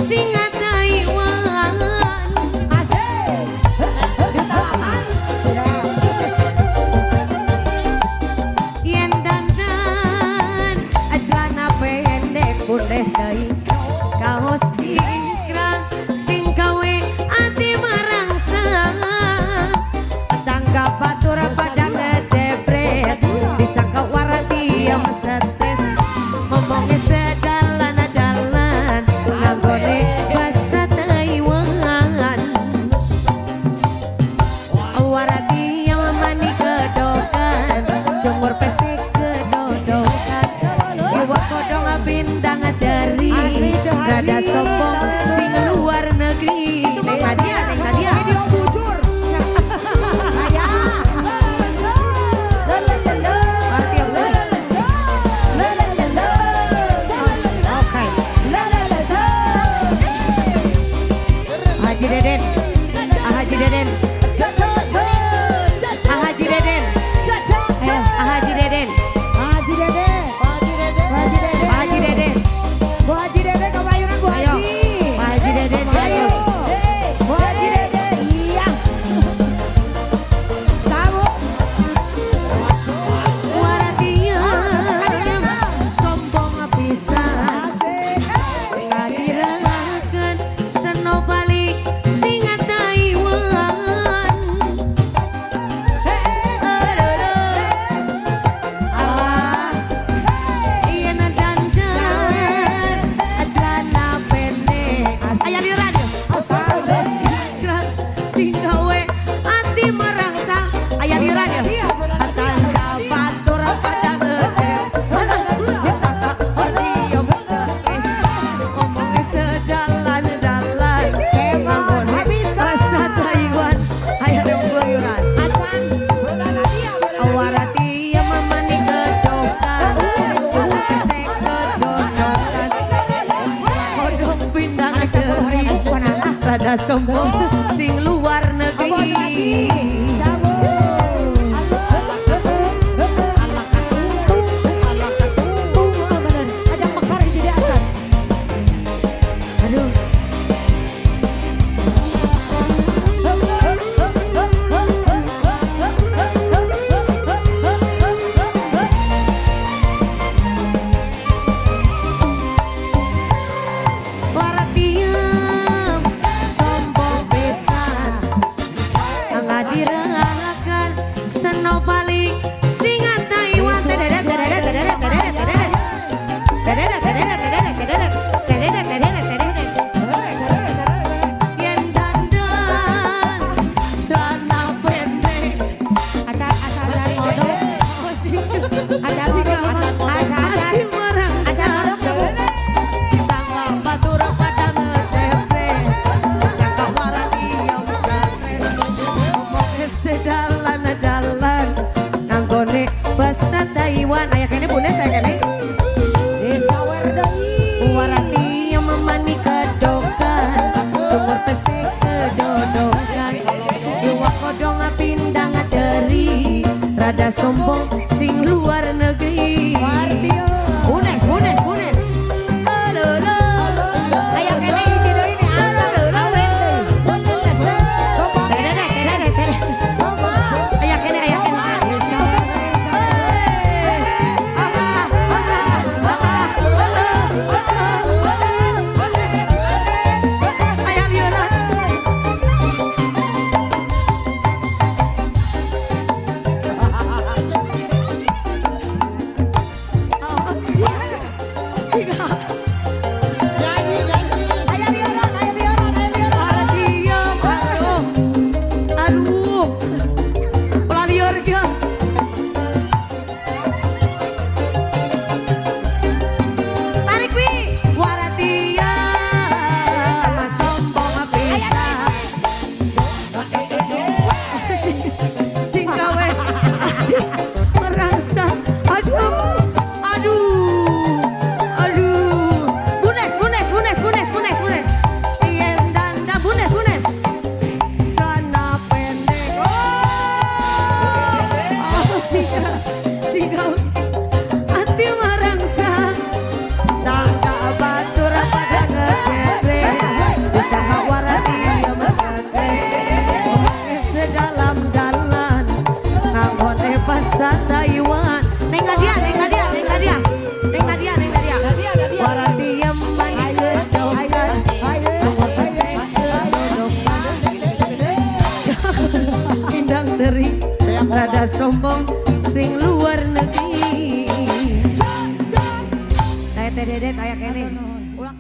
singa Taiwan. Asik. Ditahan. Siap. Yen dandan celana pendek bundes deui kaos jingkrang sing gawe ati marangsang tangga batur padang debret disangka warati mesetes ngomongnya sedalan-dalan nggone bahasa Taiwan warati mani kedokan jemur pesek kedodokan iwak kodong bintang dari rada sombong sing luar negeri. Neng Nadia, Neng Nadia. Video bujur. Ayah. Arti yang bener. Oke. Haji Deden. Haji Deden. Haji Deden. Haji Deden. Haji Dede. Haji Deden. Bu Haji Dede kebayuran Bu Ayo. Haji. Pak Haji Deden Ayo. Gayus. Bu Haji Dede. Iya. Sambut. Waratinya sombong pisan. Ngadirakan senopali singa Taiwan. Allah iya dandan celana pendek aya di radio sing gawe ati merangsang aya di radio tanda batur pada disangka arti yang beres ngomongnya sedalan-dalan Kemon. Habis bahasa Taiwan aya di keluyuran Acan. Belana dia. Warati yang memani kedokan Jumlah pesek kedodokan Kodong bintang dari Rada sombong sing luar negeri. Aduh Waratiam sombong pisan ngadirakan senopali singa Taiwan tederet tederet tederet tederet tederet tederet tederet tederet tederet tederet tederet tederet yen dandan celana pendek hati merangsang tangga batur pada ngetepre jangka warati yang stres ngomongnya sedalan-dalan nganggone bahasa Taiwan aya kene bunda saya kene warati yang memani kedokan sumur pesek kedodokan iwak kodong pindang dari rada sombong sing luar negeri bunes bunes bunes alolo aya kene hiji deui nih alolo tederet tederet tederet aya kene aya kene aya liuran bangsa Taiwan. Neng Nadia, Neng Nadia, Neng Nadia, Neng Nadia, Neng Nadia. Warati yang manis kedokkan, nomor pesek kedokkan. Indang teri, rada sombong, sing luar negeri. Saya Teh Dedet aya kene. Ulang